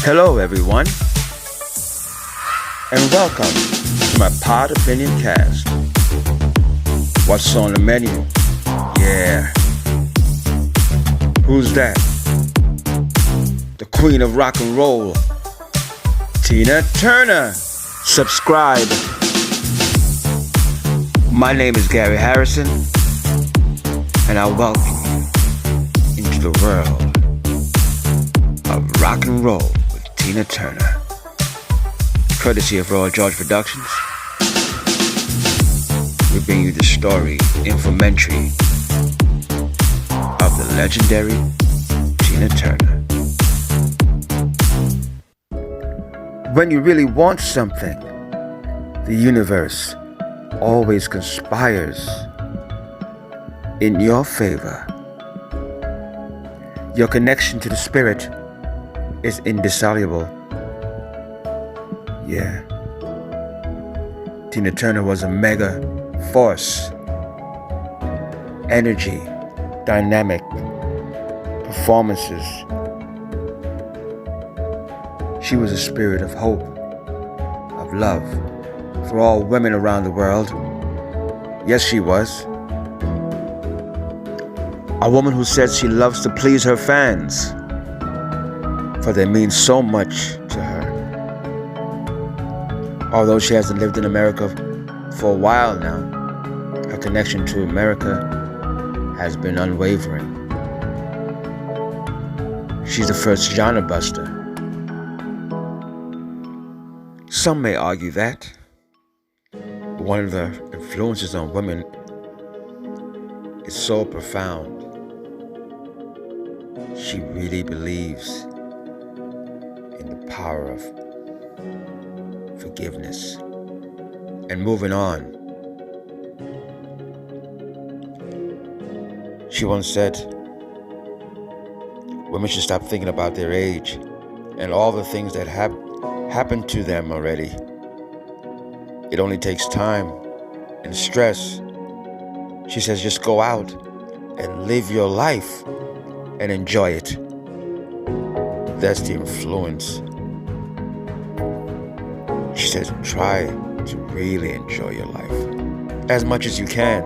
Hello, everyone, and welcome to my Pod Opinion Cast. What's on the menu? Yeah. Who's that? The queen of rock and roll, Tina Turner. Subscribe. My name is Gary Harrison, and I welcome you into the world of rock and roll with Tina Turner. Courtesy of Royal George Productions, we bring you the story, infomentary, of the legendary Tina Turner. When you really want something, the universe always conspires in your favor. Your connection to the spirit is indissoluble. Yeah. Tina Turner was a mega force. Energy, dynamic performances. She was a spirit of hope, of love for all women around the world. Yes, she was. A woman who says she loves to please her fans, for they mean so much to her. Although she hasn't lived in America for a while now, her connection to America has been unwavering. She's the first genre buster. Some may argue that one of the influences on women is so profound. She really believes in the power of forgiveness and moving on. She once said, women should stop thinking about their age and all the things that happened to them already. It only takes time and stress. She says, just go out and live your life and enjoy it. That's the influence. She says, try to really enjoy your life as much as you can.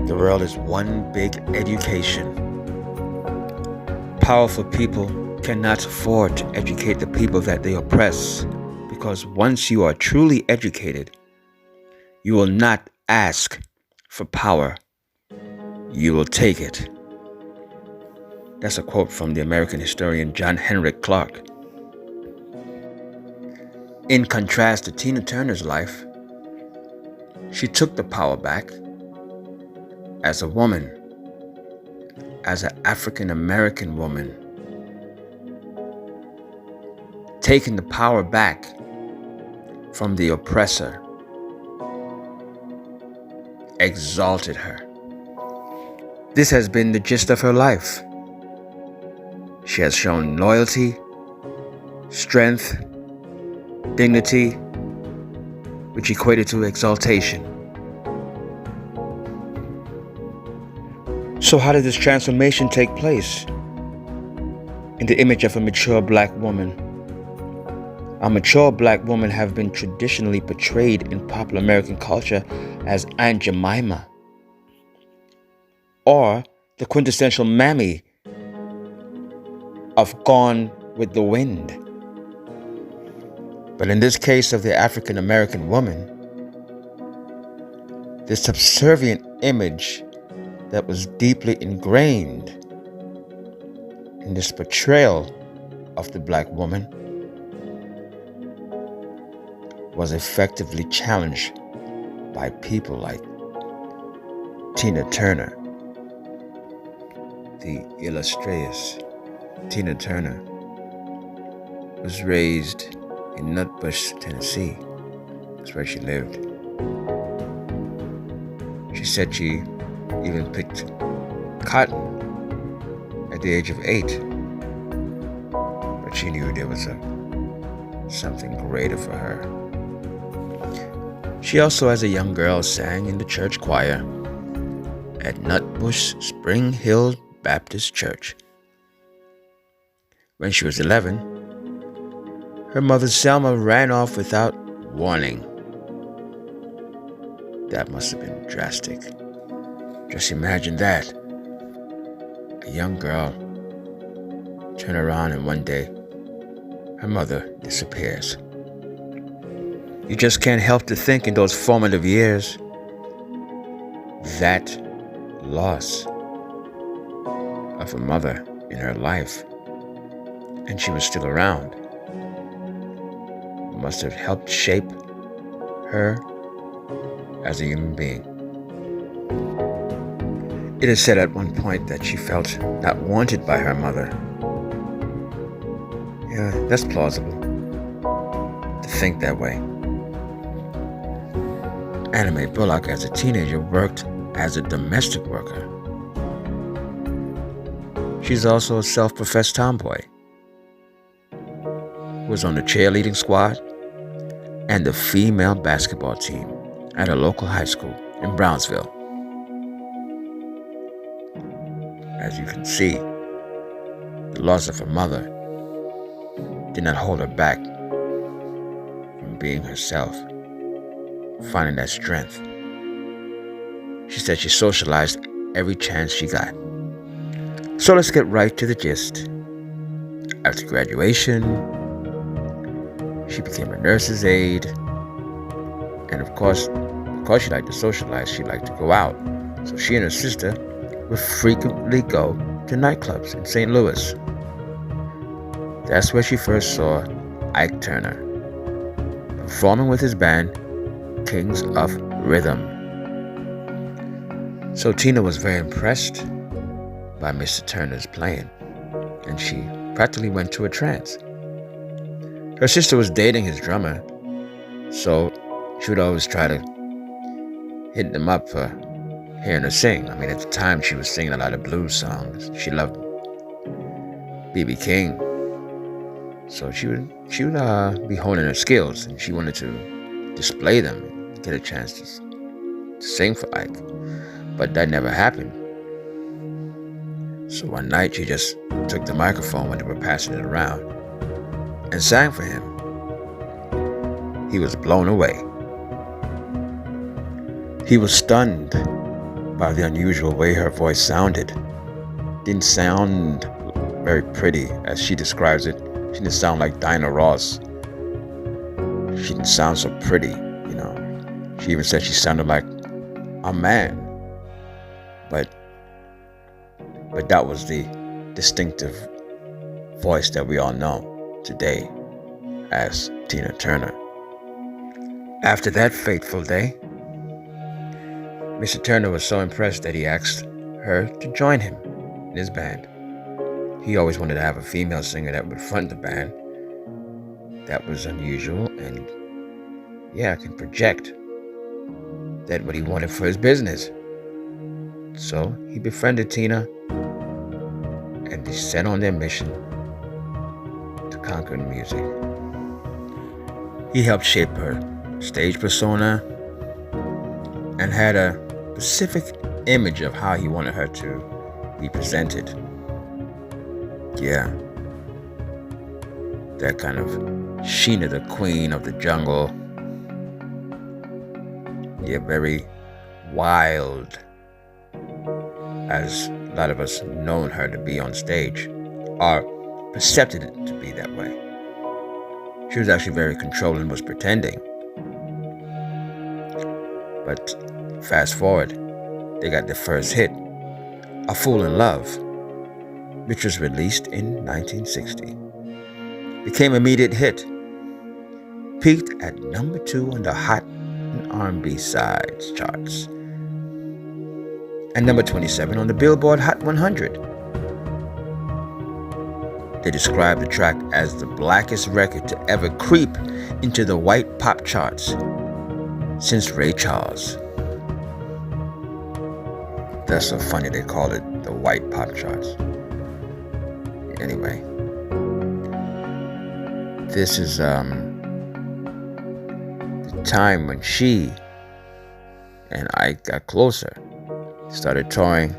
The world is one big education. Powerful people cannot afford to educate the people that they oppress, because once you are truly educated, you will not ask for power. You will take it. That's a quote from the American historian John Henrik Clarke. In contrast to Tina Turner's life, she took the power back as a woman, as an African American woman, taking the power back from the oppressor, exalted her. This has been the gist of her life. She has shown loyalty, strength, dignity, which equated to exaltation. So how did this transformation take place? In the image of a mature black woman. A mature black woman have been traditionally portrayed in popular American culture as Aunt Jemima, or the quintessential mammy of Gone with the Wind. But in this case of the African American woman, this subservient image that was deeply ingrained in this portrayal of the black woman was effectively challenged by people like Tina Turner, the illustrious Tina Turner was raised in Nutbush, Tennessee. That's where she lived. She said she even picked cotton at the age of 8. But she knew there was something greater for her. She also, as a young girl, sang in the church choir at Nutbush Spring Hill Baptist Church. When she was 11, her mother Selma ran off without warning. That must have been drastic. Just imagine that. A young girl turn around and one day her mother disappears. You just can't help to think in those formative years, that loss of a mother in her life, and she was still around, must have helped shape her as a human being. It is said at one point that she felt not wanted by her mother. Yeah, that's plausible to think that way. Anna Mae Bullock, as a teenager, worked as a domestic worker. She's also a self-professed tomboy. Was on the cheerleading squad and the female basketball team at a local high school in Brownsville. As you can see, the loss of her mother did not hold her back from being herself, finding that strength. She said she socialized every chance she got. So let's get right to the gist. After graduation, she became a nurse's aide. And of course, because she liked to socialize, she liked to go out. So she and her sister would frequently go to nightclubs in St. Louis. That's where she first saw Ike Turner performing with his band, Kings of Rhythm. So Tina was very impressed by Mr. Turner's playing, and she practically went to a trance. Her sister was dating his drummer, so she would always try to hit them up for hearing her sing. I mean, at the time, she was singing a lot of blues songs. She loved B.B. King. So she would be honing her skills, and she wanted to display them and get a chance to sing for Ike. But that never happened. So one night, she just took the microphone when they were passing it around and sang for him. He was blown away. He was stunned by the unusual way her voice sounded. Didn't sound very pretty, as she describes it. She didn't sound like Dinah Ross. She didn't sound so pretty, you know. She even said she sounded like a man. But that was the distinctive voice that we all know today as Tina Turner. After that fateful day, Mr. Turner was so impressed that he asked her to join him in his band. He always wanted to have a female singer that would front the band. That was unusual, and can project that what he wanted for his business. So he befriended Tina, and they set on their mission to conquer music. He helped shape her stage persona and had a specific image of how he wanted her to be presented. Yeah. That kind of Sheena the Queen of the jungle. Yeah, very wild, as a lot of us known her to be on stage, or perceived it to be that way. She was actually very controlling, was pretending. But fast forward, they got their first hit, A Fool in Love, which was released in 1960. Became an immediate hit. Peaked at number 2 on the Hot and R&B sides charts, and number 27 on the Billboard Hot 100. They described the track as the blackest record to ever creep into the white pop charts since Ray Charles. That's so funny they call it the white pop charts. Anyway, this is the time when she and Ike got closer, started touring.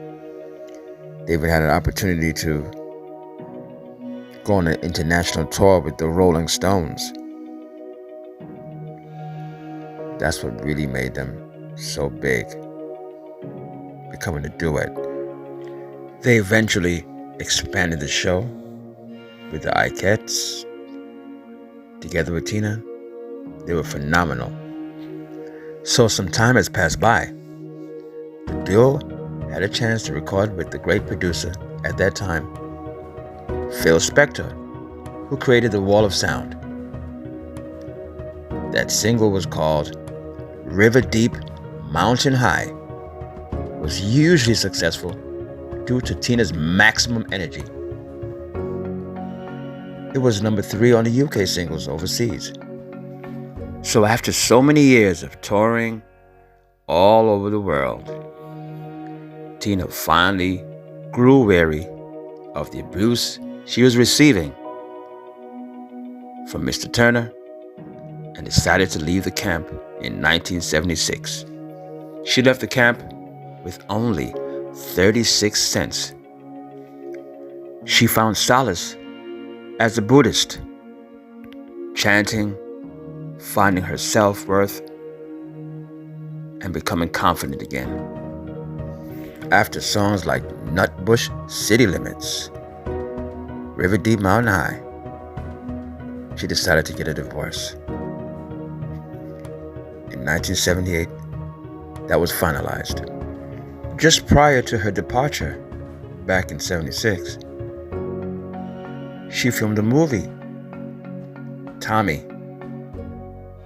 They even had an opportunity to going on an international tour with the Rolling Stones. That's what really made them so big, becoming a duet. They eventually expanded the show with the Ikettes. Together with Tina, they were phenomenal. So some time has passed by. The duo had a chance to record with the great producer at that time, Phil Spector, who created the Wall of Sound. That single was called River Deep, Mountain High, was hugely successful due to Tina's maximum energy. It was number 3 on the UK singles overseas. So after so many years of touring all over the world, Tina finally grew weary of the abuse she was receiving from Mr. Turner and decided to leave the camp in 1976. She left the camp with only 36 cents. She found solace as a Buddhist, chanting, finding her self-worth, and becoming confident again. After songs like Nutbush City Limits, River Deep Mountain High, she decided to get a divorce. In 1978, that was finalized. Just prior to her departure, back in 76, she filmed a movie, Tommy,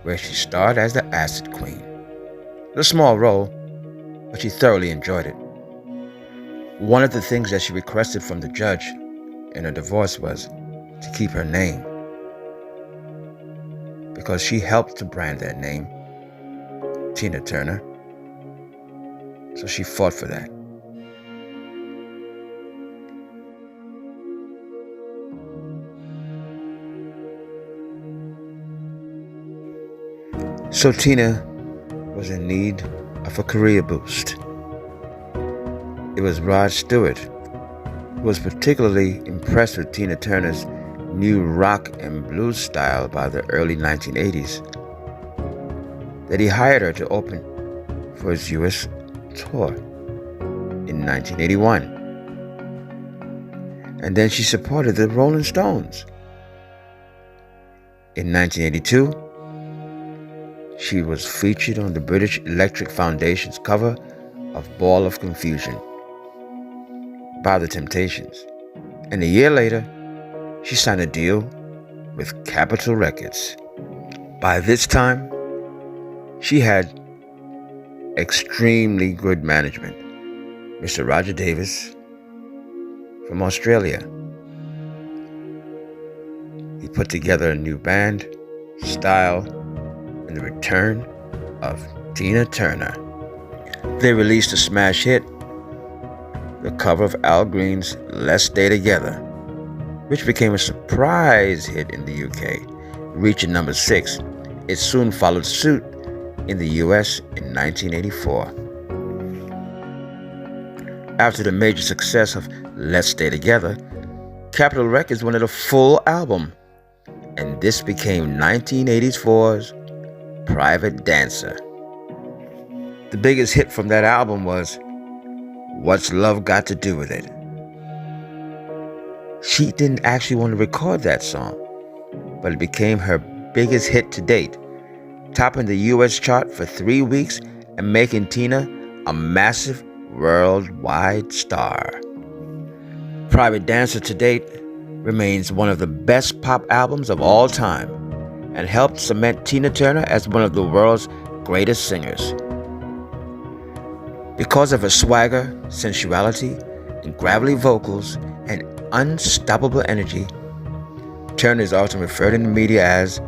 where she starred as the Acid Queen. A small role, but she thoroughly enjoyed it. One of the things that she requested from the judge in her divorce was to keep her name, because she helped to brand that name, Tina Turner. So she fought for that. So Tina was in need of a career boost. It was Rod Stewart who was particularly impressed with Tina Turner's new rock and blues style by the early 1980s, that he hired her to open for his US tour in 1981. And then she supported the Rolling Stones. In 1982, she was featured on the British Electric Foundation's cover of Ball of Confusion by The Temptations. And a year later, she signed a deal with Capitol Records. By this time, she had extremely good management. Mr. Roger Davis from Australia. He put together a new band, style, and the return of Tina Turner. They released a smash hit, the cover of Al Green's Let's Stay Together, which became a surprise hit in the UK, reaching number 6. It soon followed suit in the US in 1984. After the major success of Let's Stay Together, Capitol Records wanted a full album, and this became 1984's Private Dancer. The biggest hit from that album was What's Love Got to Do With It? She didn't actually want to record that song, but it became her biggest hit to date, topping the US chart for 3 weeks and making Tina a massive worldwide star. Private Dancer to date remains one of the best pop albums of all time and helped cement Tina Turner as one of the world's greatest singers. Because of her swagger, sensuality, and gravelly vocals and unstoppable energy, Turner is often referred in the media as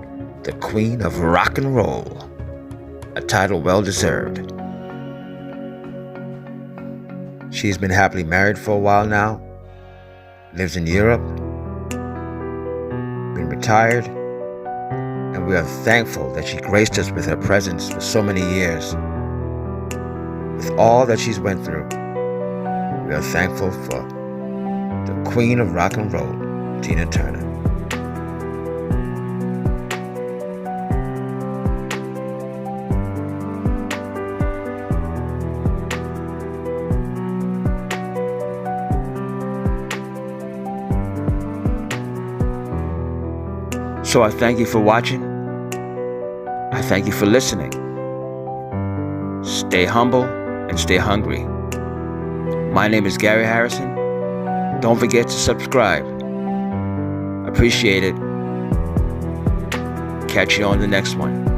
the Queen of Rock and Roll, a title well deserved. She's been happily married for a while now, lives in Europe, been retired, and we are thankful that she graced us with her presence for so many years. With all that she's went through, we are thankful for the Queen of Rock and Roll. Tina Turner. So I thank you for watching. I thank you for listening. Stay humble and stay hungry. My name is Gary Harrison. Don't forget to subscribe. Appreciate it. Catch you on the next one.